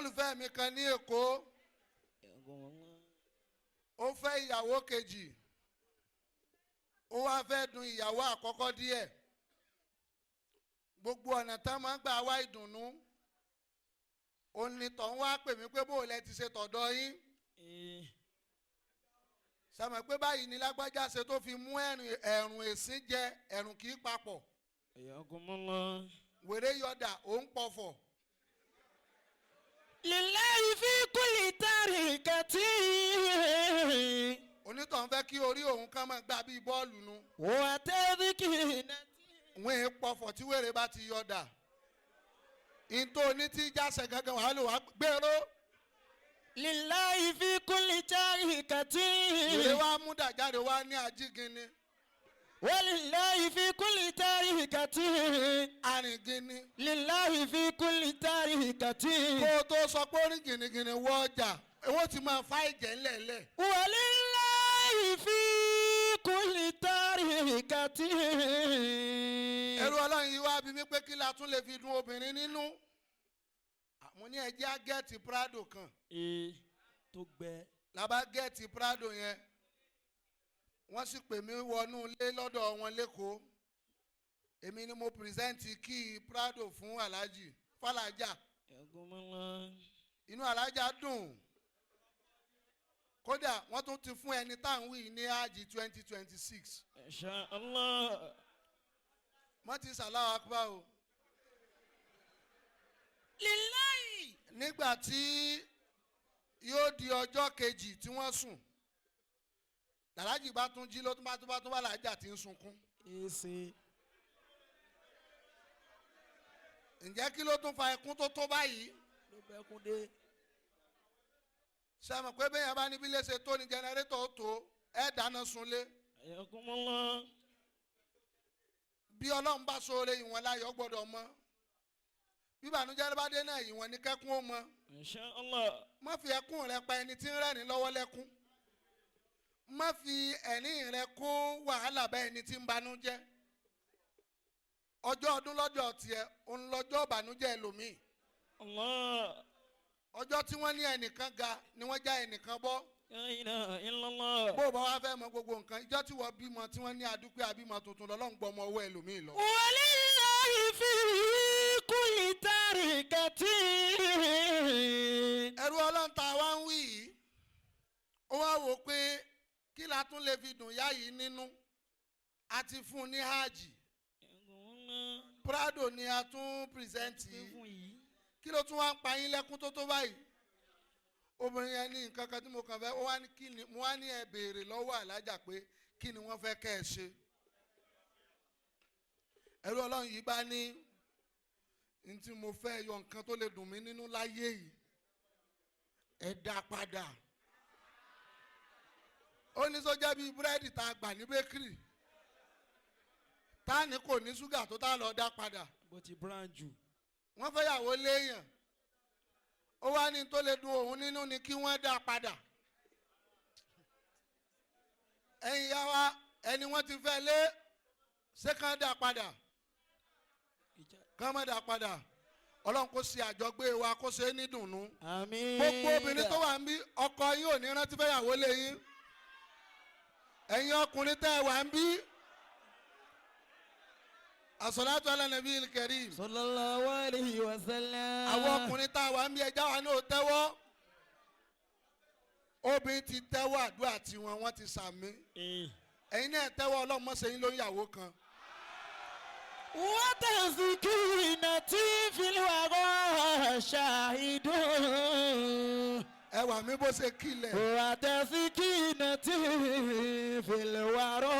olólùfẹ́ mi kan ní Èkó ó fẹ́ ìyàwó kejì ó wá fẹ́ dùn ìyàwó àkọ́kọ́ díẹ̀ gbogbo ọ̀nà tán máa ń gbà wá ìdùnnú onítọ̀ ń wá pè mí pé bó lẹ ti ṣe tọ̀dọ̀ yín sàmọ̀ pé báyìí ni lágbájá ṣe tó fi mú ẹ̀rùn èsín jẹ ẹ̀rùn kì í papọ̀ wèrè yọ̀dà ó ń pọ̀fọ̀. lillahi fi kulli tarikati. onítọ̀ ń fẹ́ kí orí òun kán máa gbá bíi bọ́ọ̀lù nu. wa tadhkirati. wọ́n ń pọ̀fọ̀ tí wèrè bá ti yọ̀dà. ìntò ní tí jáṣẹ gangan wàá lò wá gbèrò. lillahi fi kulli tarikati. wèrè wá mú dàjáde wá ní ajígini. walillahi fi kulli tarikati. arìngini. lillahi fi kulli tarikati. kó o tó sọ pé orin gìnìgìnì wọ ọjà owó ti máa fa ìjẹ́ ńlẹ̀ńlẹ̀. walillahi fi kulli tarikati. ẹrú ọlọ́run yìí wá bí mi pé kí la tún lè fi dun obìnrin nínú. mo ní ẹjẹ́ á gẹ́ẹ̀tì Prado kan. tó gbẹ. làbá gẹ́ẹ̀tì Prado yẹn wọ́n sì pè mí wọnú ilé lọ́dọ̀ wọn lẹ́kọ̀ọ́ èmi ni mo pírẹsẹ́ǹtì kí Prado fún aláàjì fàlàjà inú aláàjà dùn kódà wọ́n tún ti fún ẹni tá à ń wí ní ájì 2026. Insha Allah. wọ́n ti sàláwà pa o. lillahi. nígbà tí yóò di ọjọ́ kejì tí wọ́n sùn làlájì bá tún jí ló tún bá làájà tí ń sunkún. ǹjẹ́ kí ló tún fa ẹkún tó báyìí. ló bẹ́ kún dé. sẹ́mi pé bẹ́ẹ̀ yẹn bá níbi léṣe tó ní jẹnẹrétọ̀ tó ẹ̀ dáná sunlé. ayakumullah. bí ọlọ́run bá sóore ìwọ̀n láyọ̀ gbọ́dọ̀ mọ́ bí ìbànújẹ́ bá dé náà ìwọ̀n ní kẹ́kún ó mọ́. Insha Allah. má fi ẹkún rẹ pa ẹni tí ń rẹ́rìn lọ́wọ́ lẹ́kún má fi ẹ̀rín rẹ kó wàhálà bá ẹni tí ń banújẹ́ ọjọ́ ọdún lọ́jọ́ tiẹ̀ òun lọ́jọ́ ìbànújẹ́ ẹlòmíì. Allah. ọjọ́ tí wọ́n ní ẹnìkan ga ni wọ́n já ẹnìkan bọ́. La ilaha illallah. bó o bá wá fẹ́ mọ gbogbo nǹkan ìjọ́ tí wọ́n bímọ tí wọ́n ní adúpẹ́ àbímọ tuntun lọ́lọ́run gbọ́ ọmọ owó ẹlòmíì lọ. walillahi fi kulli tarikati. ẹrú ọlọ́run tá a wá ń wí yìí ó wá wò pé kí la tún lè fi dùn yá yìí nínú a ti fún un ní hajj Prado ni a tún pírẹsẹ̀ntì yìí kí ló tún wá ń pa yín lẹ́kún tó báyìí obìnrin yẹn ní nǹkan kan tí mo kàn fẹ́ ó wá ní kí ni mo wá ní ẹ béèrè lọ́wọ́ alájà pé kí ni wọ́n fẹ́ kẹ́ ẹ ṣe ẹrú ọlọ́run yìí bá ní n tí mo fẹ́ yọ nǹkan tó lè dùn mí nínú láyé yìí ẹ dá padà ó ní sójà bíi búrẹ́dì tá a gbà ní bẹ́kìrì táàní kò ní ṣúgà tó tá lọ dá padà. bó ti brown jù. wọ́n fẹ́ yàwó léèyàn ó wá ní tó lè dùn òun nínú ni kí wọ́n dá padà. ẹ̀yin yá wa ẹni wọ́n ti fẹ́ lé ṣé kán dá padà kán má dá padà ọlọ́run kó ṣe àjọgbé wa kó ṣe é ní dùnnú. àmín. gbogbo obìnrin tó wà ń bí ọkọ yín ò ní rántí fẹ́ yàwó léyìn ẹ̀yin ọkùnrin tẹ́ ẹ wà ń bí. As-salatu ala Nabiyil Karim. sallallahu alayhi wa sallam. àwọn ọkùnrin tá a wà ń bí ẹja wa náà tẹ́wọ́ obìnrin ti tẹ́wọ́ àdúrà tiwọn wọ́n ti sàmí ẹ̀yin náà tẹ́wọ́ ọlọ́run mọ́ sẹ́yìn lórí ìyàwó kan. wa tazkinati fil wara shahidun. ẹ wà mí bó ṣe kílẹ̀. wa tazkinati fil wara